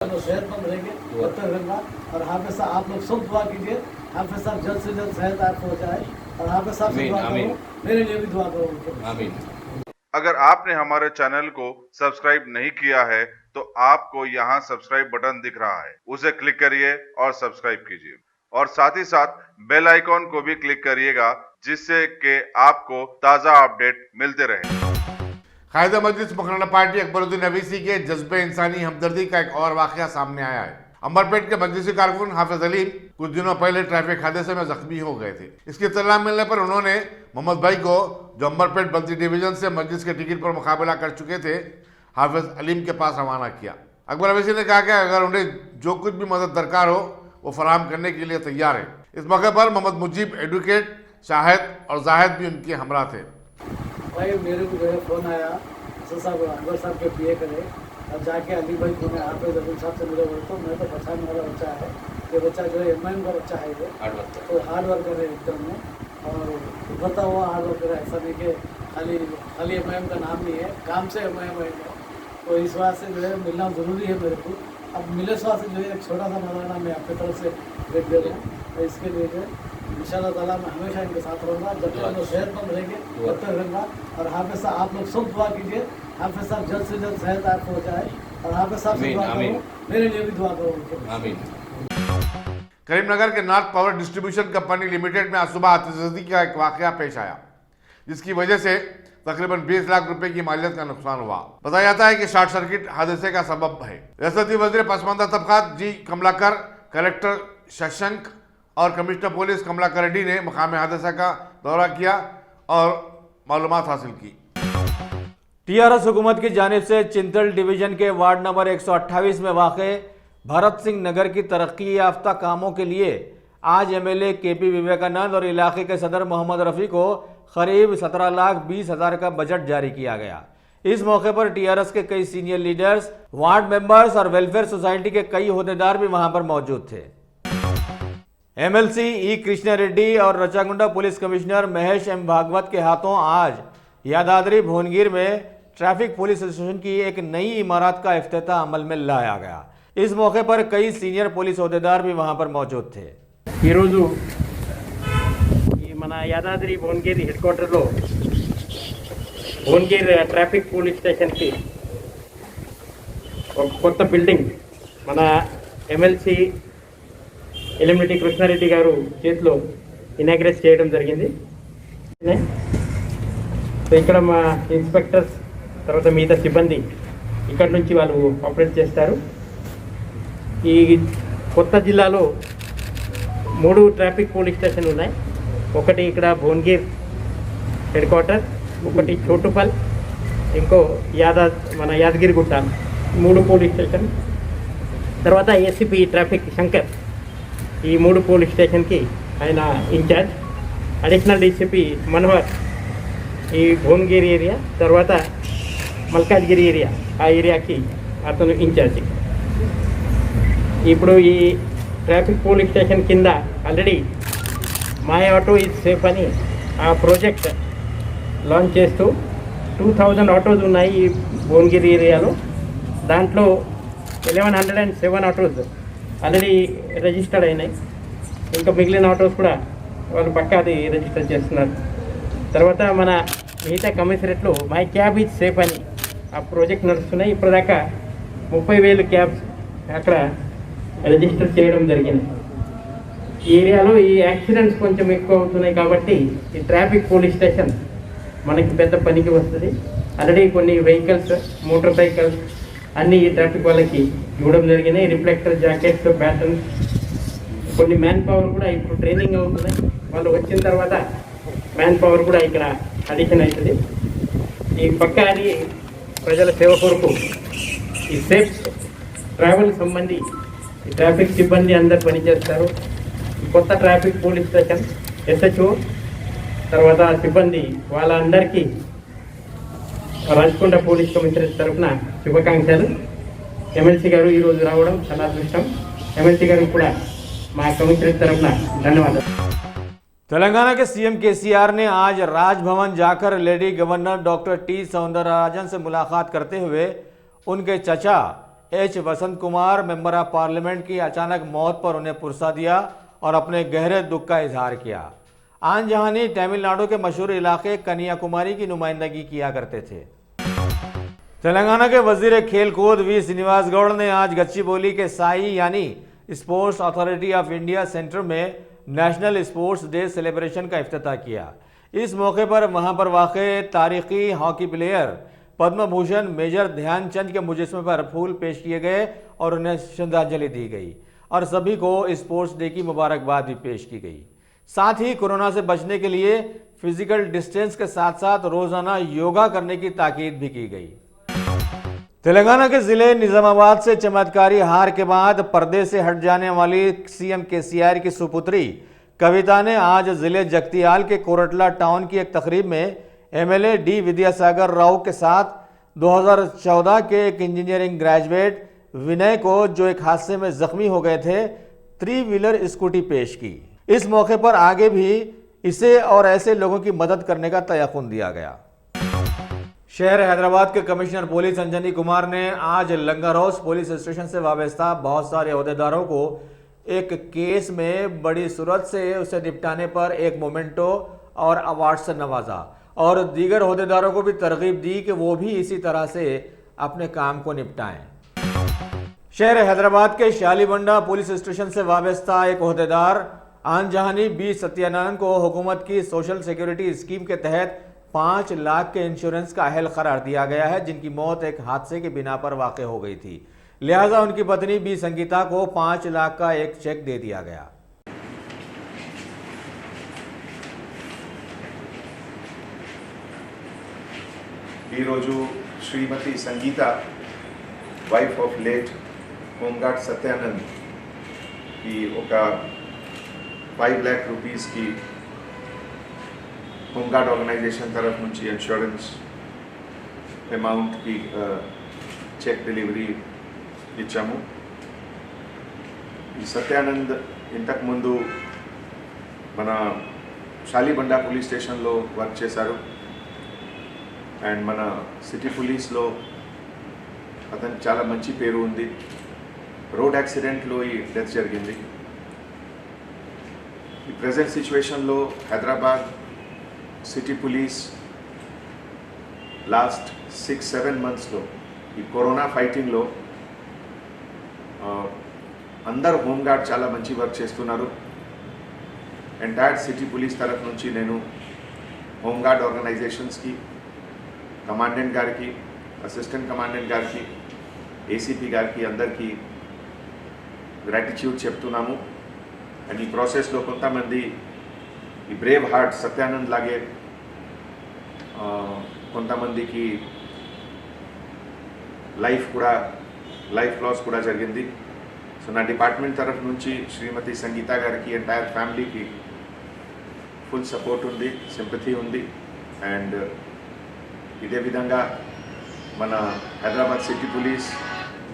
सेहतमंद रहेंगे तब तक रहना। और हाफिज साहब आप लोग सब दुआ कीजिए, हाफिज साहब जल्द से जल्द सेहत आपको हो जाए। और हाफिज साहब से दुआ करो, मेरे लिए भी दुआ करो। आमीन। अगर आपने हमारे चैनल को सब्सक्राइब नहीं किया है तो आपको यहाँ सब्सक्राइब बटन दिख रहा है, उसे क्लिक करिए और सब्सक्राइब कीजिए और साथ ही साथ बेल आइकॉन को भी क्लिक करिएगा, जिससे कि आपको ताज़ा अपडेट मिलते रहे। कायदा मजलिस मकराना पार्टी अकबरुद्दीन अवीसी के जज्बे इंसानी हमदर्दी का एक और वाकया सामने आया है। अंबरपेट के मजलिसी कारकुन हाफिज अलीम कुछ दिनों पहले ट्रैफिक हादसे में जख्मी हो गए थे। इसकी इत्तला मिलने पर उन्होंने मोहम्मद भाई को, जो अंबरपेट बल्दी डिवीजन से मजलिस के टिकट पर मुकाबला कर चुके थे, हाफिज अलीम के पास रवाना किया। अकबर अवीसी ने कहा कि अगर उन्हें जो कुछ भी मदद दरकार हो वो फराहम करने के लिए तैयार है। इस मौके पर मोहम्मद मुजीब, एडवोकेट शाहिद और जाहिद भी उनके हमरा थे। भाई मेरे को जो है फ़ोन आया, साहब अकबर साहब के पीए करे और जाके अली भाई को मैं हाफिज अलीम साहब से मिले बोलता हूँ, मैं तो पहचान वाला बच्चा है, ये बच्चा जो है एम का बच्चा है, ये तो हार्ड वर्कर है एकदम में, और उभरता हुआ हार्ड वर्कर है। ऐसा नहीं कि खाली एम का नाम नहीं है, काम से एम है। तो इस बात से जो है मिलना ज़रूरी है मेरे को। अब मिले स्वाद से जो है एक छोटा सा मौलाना मैं आपकी तरफ से भेज दे रहा हूँ, तो इसके लिए जो इंशाअल्लाह ताला मैं हमेशा इनके साथ रहूँगा, जब तक वो सेहतमंद रहेंगे तब तक रहूँगा। और हाफिज साहब आप लोग सब दुआ कीजिए, हाफिज साहब जल्द से जल्द सेहत आपको हो जाए। और हाफिज साहब से दुआ करो, मेरे लिए भी दुआ करो। आमीन। करीमनगर के north power distribution company limited में आज सुबह आतिशबाजी का एक वाकया पेश आया, जिसकी वजह से तकरीबन 20 लाख रुपए की मालियत का नुकसान हुआ। बताया जाता है कि शॉर्ट सर्किट हादसे का सबब है। रियासती वज़ीर पसमानदा तबकात जी कमलाकर, कलेक्टर शशांक और कमिश्नर पुलिस कमलाकर रेड्डी ने मकाम हादसा का दौरा किया और मालूमात हासिल की। टीआरएस हुकूमत की जानिब से चिंतल डिवीजन के वार्ड नंबर 128 में वाक़े भरत सिंह नगर की तरक्की याफ्ता कामों के लिए आज एमएलए केपी विवेकानंद और इलाके के सदर मोहम्मद रफ़ी को करीब 17,20,000 का बजट जारी किया गया। इस मौके पर टीआरएस के कई सीनियर लीडर्स, वार्ड मेंबर्स और वेलफेयर सोसाइटी के कई ओहदेदार भी वहां पर मौजूद थे। एमएलसी ई कृष्णा रेड्डी और Rachakonda police commissioner Mahesh M Bhagwat के हाथों आज यादाद्री भुवनगिर में ट्रैफिक पुलिस स्टेशन की एक नई इमारत का इफ्तिताह अमल में लाया गया। इस मौके पर कई सीनियर पुलिस ओहदेदार भी वहां पर मौजूद थे। మన యాదాద్రి భువనగిరి హెడ్ క్వార్టర్లో భువనగిరి ట్రాఫిక్ పోలీస్ స్టేషన్కి ఒక కొత్త బిల్డింగ్ మన ఎమ్మెల్సీ ఎలిమినేటి కృష్ణారెడ్డి గారు చేతిలో ఇనాగ్రేట్ చేయడం జరిగింది. సో ఇక్కడ మా ఇన్స్పెక్టర్స్ తర్వాత మిగతా సిబ్బంది ఇక్కడ నుంచి వాళ్ళు ఆపరేట్ చేస్తారు. ఈ కొత్త జిల్లాలో 3 ట్రాఫిక్ పోలీస్ స్టేషన్లు ఉన్నాయి. ఒకటి ఇక్కడ భువనగిర్ హెడ్ క్వార్టర్, ఒకటి చోటుపల్, ఇంకో మన యాదగిరిగుట్ట, 3 పోలీస్ స్టేషన్. తర్వాత ఏసీపీ ట్రాఫిక్ శంకర్ ఈ 3 పోలీస్ స్టేషన్కి ఆయన ఇన్ఛార్జ్. అడిషనల్ డీసీపీ మనోహర్ ఈ భువనగిరి ఏరియా, తర్వాత మల్కాజ్గిరి ఏరియా, ఆ ఏరియాకి అతను ఇన్ఛార్జ్. ఇప్పుడు ఈ ట్రాఫిక్ పోలీస్ స్టేషన్ కింద already my auto is safe అని ఆ ప్రాజెక్ట్ లాంచ్ చేస్తూ 2000 ఆటోస్ ఉన్నాయి ఈ భువనగిరి ఏరియాలో. దాంట్లో 1107 ఆటోస్ ఆల్రెడీ రిజిస్టర్డ్ అయినాయి. ఇంకా మిగిలిన ఆటోస్ కూడా వాళ్ళు పక్కా అది రిజిస్టర్ చేస్తున్నారు. తర్వాత మన మిగతా కమిషనరేట్లో మై క్యాబ్ ఈజ్ సేఫ్ అని ఆ ప్రాజెక్ట్ నడుస్తున్నాయి. ఇప్పటిదాకా 30,000 క్యాబ్స్ అక్కడ రిజిస్టర్ చేయడం జరిగింది. ఈ ఏరియాలో ఈ యాక్సిడెంట్స్ కొంచెం ఎక్కువ అవుతున్నాయి కాబట్టి ఈ ట్రాఫిక్ పోలీస్ స్టేషన్ మనకి పెద్ద పనికి వస్తుంది. ఆల్రెడీ కొన్ని వెహికల్స్, మోటార్ సైకిల్స్ అన్నీ ఈ ట్రాఫిక్ వాళ్ళకి ఇవ్వడం జరిగినాయి. రిఫ్లెక్టర్ జాకెట్స్, బ్యాటన్స్, కొన్ని మ్యాన్ పవర్ కూడా ఇప్పుడు ట్రైనింగ్ అవుతున్నాయి. వాళ్ళు వచ్చిన తర్వాత మ్యాన్ పవర్ కూడా ఇక్కడ అడిషన్ అవుతుంది. ఈ పక్క అది ప్రజల సేవ కొరకు ఈ సేఫ్ ట్రావెల్ సంబంధి ఈ ట్రాఫిక్ సిబ్బంది అందరు పనిచేస్తారు. కొత్త ట్రాఫిక్ పోలీస్ స్టేషన్ ఎస్హెచ్ఓ తర్వాత సిబ్బంది వాళ్ళందరికీ రాచకొండ పోలీస్ కమిషనరేట్ తరఫున శుభాకాంక్షలు. ఎమ్మెల్సీ గారు ఈరోజు రావడం చాలా అదృష్టం. ఎమ్మెల్సీ గారికి కూడా మా కమిషనరేట్ తరఫున ధన్యవాదాలు. तेलंगाना के सीएम केसीआर ने आज राजभवन जाकर lady governor doctor T Soundararajan से मुलाकात करते हुए उनके चचा H Vasant Kumar member of parliament की अचानक मौत पर उन्हें पुरसा दिया और अपने गहरे दुख का इजहार किया। आन जहानी तमिलनाडु के मशहूर इलाके कन्याकुमारी की नुमाइंदगी किया करते थे। तेलंगाना के वजीर खेल कूद वी श्रीनिवास गौड़ ने आज गच्चीबोली के साई यानी sports authority of India centre में नेशनल स्पोर्ट्स डे सेलिब्रेशन का इफ्तिताह किया। इस मौके पर वहां पर वाक़े तारीखी hockey player Padma Bhushan major Dhyanchand के मुजस्मे पर फूल पेश किए गए और उन्हें श्रद्धांजलि दी गई और सभी को स्पोर्ट्स डे की मुबारकबाद भी पेश की गई। साथ ही कोरोना से बचने के लिए फिजिकल डिस्टेंस के साथ साथ रोजाना योगा करने की ताकीद भी की गई। तेलंगाना के जिले निजामाबाद से चमत्कारी हार के बाद पर्दे से हट जाने वाली सीएम केसीआर की सुपुत्री कविता ने आज जिले जगतियाल के कोरटला टाउन की एक तकरीब में एमएलए डी विद्यासागर राव के साथ 2014 के एक इंजीनियरिंग ग्रेजुएट विनय को, जो एक हादसे में जख्मी हो गए थे, 3 व्हीलर स्कूटी पेश की। इस मौके पर आगे भी इसे और ऐसे लोगों की मदद करने का तयक़ुन दिया गया। शहर हैदराबाद के कमिश्नर पुलिस अंजनी कुमार ने आज लंगर हाउस पुलिस स्टेशन से वाबस्ता बहुत सारे अहदेदारों को एक केस में बड़ी सूरत से उसे निपटाने पर एक मोमेंटो और अवार्ड से नवाजा और दीगर अहदेदारों को भी तरगीब दी कि वो भी इसी तरह से अपने काम को निपटाएं। शहर हैदराबाद के शालीबंडा पुलिस स्टेशन से वाबस्ता एक अहदेदार आनजहानी बी सत्यानंद को हुकूमत की सोशल सिक्योरिटी स्कीम के तहत 5 लाख के इंश्योरेंस का अहल करार दिया गया है, जिनकी मौत एक हादसे के बिना पर वाक़ हो गई थी। लिहाजा उनकी पत्नी बी संगीता को 5 लाख का एक चेक दे दिया गया। ఈరోజు Srimathi Sangeetha wife of late home guard Satyanand की ఒక 5 लाख రూపీస్ की होमगार्ड ऑर्गेनाइजेशन तरफ నుంచి इंश्योरेंस अमाउंट की चेक डिलीवरी ఇచ్చాము। ఈ సత్యానంద్ ఇంతకు ముందు మన షాలీబండా పోలీస్ స్టేషన్లో వర్క్ చేశారు అండ్ మన సిటీ పోలీస్లో అతనికి చాలా మంచి పేరు ఉంది। రోడ్ యాక్సిడెంట్లో ఈ డెత్ జరిగింది। ఈ ప్రెజెంట్ సిచ్యువేషన్లో హైదరాబాద్ సిటీ పోలీస్ లాస్ట్ 6-7 మంత్స్లో ఈ కరోనా ఫైటింగ్లో అందరు హోంగార్డ్ చాలా మంచి వర్క్ చేస్తున్నారు। ఎంటైర్ సిటీ పోలీస్ తరఫు నుంచి నేను హోంగార్డ్ ఆర్గనైజేషన్స్కి, కమాండెంట్ గారికి, అసిస్టెంట్ కమాండెంట్ గారికి, ఏసీపీ గారికి అందరికీ గ్రాటిట్యూడ్ చెప్తున్నాము। అండ్ ఈ ప్రాసెస్లో కొంతమంది ఈ బ్రేవ్ హార్ట్ సత్యానంద్ లాగే కొంతమందికి లైఫ్ లాస్ కూడా జరిగింది। సో నా డిపార్ట్మెంట్ తరఫు నుంచి శ్రీమతి సంగీత గారికి ఎంటైర్ ఫ్యామిలీకి ఫుల్ సపోర్ట్ ఉంది, సింపథీ ఉంది। అండ్ ఇదే విధంగా మన హైదరాబాద్ సిటీ పోలీస్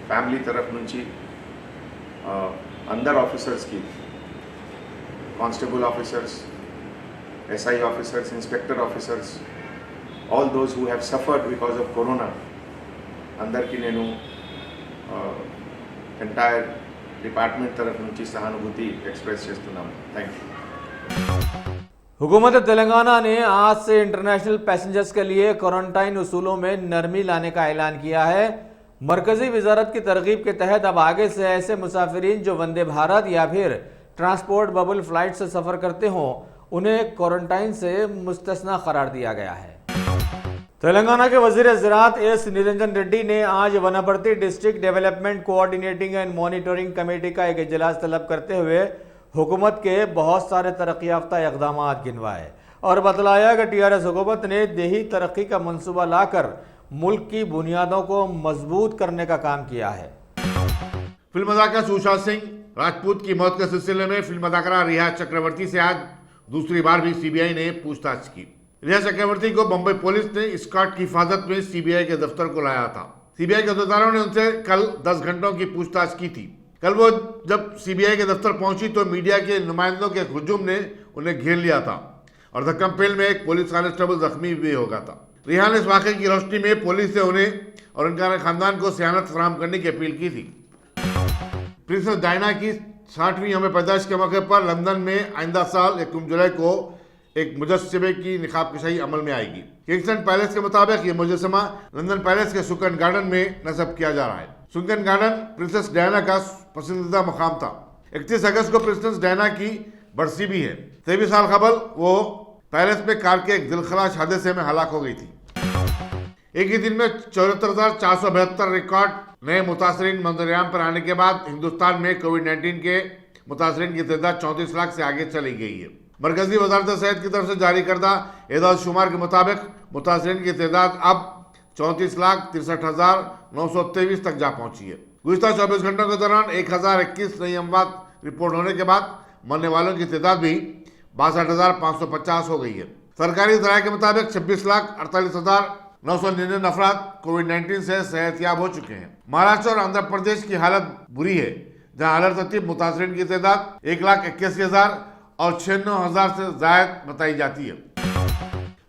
ఫ్యామిలీ తరఫు నుంచి అందరు ఆఫీసర్స్కి, constable officers, SI officers, inspector officers, all those who have suffered because of corona, అందరికీ నేను ఎంటైర్ डिपार्टमेंट तरफ నుంచి सहानुभूति एक्सप्रेस చేస్తున్నాము। Thank you. हुकूमत तेलंगाना ने आज से इंटरनेशनल पैसेंजर्स के लिए क्वारंटाइन उसूलों में नरमी लाने का ऐलान किया है। मरकजी वजारत की तरगीब के तहत अब आगे से ऐसे मुसाफिरीन जो वंदे भारत या फिर ट्रांसपोर्ट बबल फ्लाइट से सफ़र करते हों, उन्हें क्वारंटाइन से मुस्तस्ना करार दिया गया है। तेलंगाना के वजीर ज़राअत एस निरंजन रेड्डी ने आज Wanaparthy district development coordinating and monitoring committee का एक इजलास तलब करते हुए हुकूमत के बहुत सारे तरक्की याफ्ता इक़दाम गिनवाए और बतलाया कि TRS हुकूमत ने देही तरक्की का मंसूबा लाकर मुल्क की बुनियादों को मजबूत करने का काम किया है। फिल्म अदाकार सुशांत सिंह राजपूत की मौत के सिलसिले में फिल्म अदाकारा रिया चक्रवर्ती से आज दूसरी बार भी CBI ने पूछताछ की। रिया चक्रवर्ती को बंबई पुलिस ने स्कॉट की हिफाजत में CBI के दफ्तर को लाया था। CBI के अहदेदारों ने उनसे कल 10 घंटों की पूछताछ की थी। कल वो जब CBI के दफ्तर पहुंची तो मीडिया के नुमाइंदों के हुजूम ने उन्हें घेर लिया था और धक्कम पेल में एक पुलिस कांस्टेबल जख्मी भी हो गया था। रिहा ने इस वाकये की रोशनी में पुलिस से उन्हें और उनके खानदान को सियानत फराहम करने की अपील की थी। प्रिंसेस डायना की 60वीं यौम पैदाइश के मौके पर लंदन में आइंदा साल 1 जुलाई को एक मुजस्समे की निकाब कशाई अमल में आएगी। किंगस्टन पैलेस के मुताबिक ये मुजस्समा लंदन पैलेस के सुकन गार्डन में नस्ब किया जा रहा है। सुकन गार्डन प्रिंसेस डायना का पसंदीदा मकाम था। 31 अगस्त को प्रिंसेस डायना की बरसी भी है। 23 साल कबल वो पैलेस में कार के एक दिलखराश हादसे में हलाक हो गई थी। एक ही दिन में 74,472 रिकॉर्ड नए मुतासरीन मंजरेआम पर आने के बाद हिंदुस्तान में कोविड-19 के मुतासरीन की तादाद 34 लाख से आगे चली गई है। मरकजी वजारत सेहत की तरफ से जारी करदा एदाद शुमार के मुताबिक मुतासरीन की तादाद अब 34,63,923 तक जा पहुंची है। गुज़िश्ता 24 घंटों के दौरान 1021 नई अमवात रिपोर्ट होने के बाद मरने वालों की तादाद भी 62,550 हो गई है। सरकारी ज़राए के मुताबिक 26,48,999 अफराद कोविड-19 से सेहतयाब हो चुके हैं। महाराष्ट्र और आंध्र प्रदेश की हालत बुरी है, जहां अलर्ट तरतीब मुतासरीन की तादाद 1,81,000 और 96,000 से जायद बताई जाती है।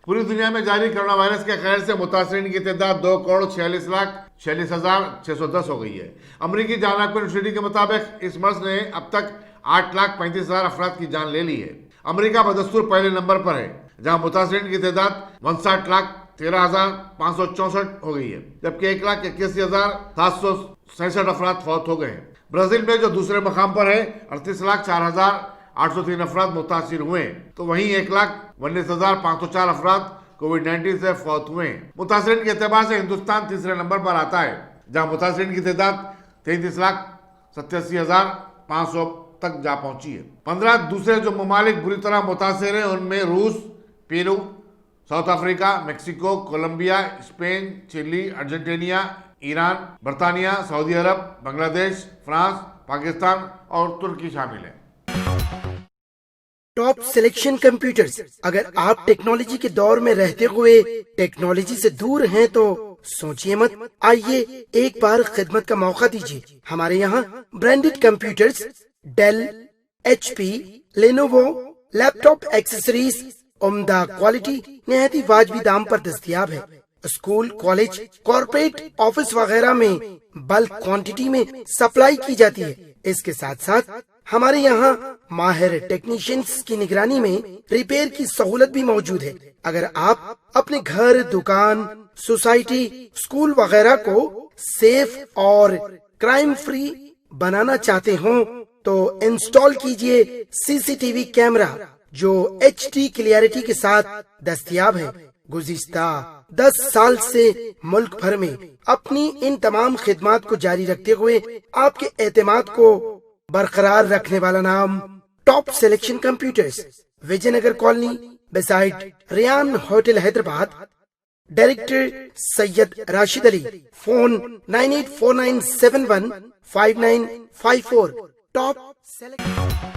पूरी दुनिया में जारी कोरोना वायरस के कहर से मुतासरीन की तादाद 2,46,46,610 हो गई है। अमरीकी जान यूनिवर्सिटी के मुताबिक इस मर्ज ने अब तक 8,35,000 अफराद की जान ले ली है। अमरीका बदस्तूर पहले नंबर पर है, जहां मुतासरीन की तादाद 59,13,564 हो गई है, जबकि 1,81,767 अफराद फौत हो गए हैं। ब्राजील में जो दूसरे मकाम पर है 38,04,803 अफराद मुतासिर हुए हैं, तो वहीं 1,19,504 अफराद कोविड-19 से फौत हुए हैं। मुतासरीन के एतबार से हिंदुस्तान तीसरे नंबर पर आता है, जहां मुतासरीन की तादाद 33,87,500 तक जा पहुंची है। 15 दूसरे जो ममालिक बुरी तरह मुतासिर हैं उनमें रूस, Peru, South Africa, Mexico, Colombia, Spain, Chile, Argentina, Iran, बर्तानिया, सऊदी अरब, बांग्लादेश, फ्रांस, पाकिस्तान और तुर्की शामिल है। Top selection computers. अगर आप टेक्नोलॉजी के दौर में रहते हुए टेक्नोलॉजी से दूर हैं तो सोचिए मत, आइए एक बार खिदमत का मौका दीजिए। हमारे यहाँ branded computers Dell, HP, Lenovo, laptop accessories उम्दा क्वालिटी निहायत ही वाजबी दाम पर दस्तयाब है। स्कूल, कॉलेज, कॉर्पोरेट, ऑफिस वगैरह में बल्क क्वांटिटी में सप्लाई की जाती है। इसके साथ साथ हमारे यहाँ माहिर टेक्नीशियंस की निगरानी में रिपेयर की सहूलत भी मौजूद है। अगर आप अपने घर, दुकान, सोसाइटी, स्कूल वगैरह को सेफ और क्राइम फ्री बनाना चाहते हो तो इंस्टॉल कीजिए CCTV कैमरा जो HD क्लियरिटी के साथ दस्तयाब है। गुज़िश्ता 10 साल से मुल्क भर में अपनी इन तमाम खिदमात को जारी रखते हुए आपके एतमाद को बरकरार रखने वाला नाम top selection computers, Vijayanagar colony beside Riyan hotel, Hyderabad. Director Syed Rashid Ali. Phone 9849715954। Top selection.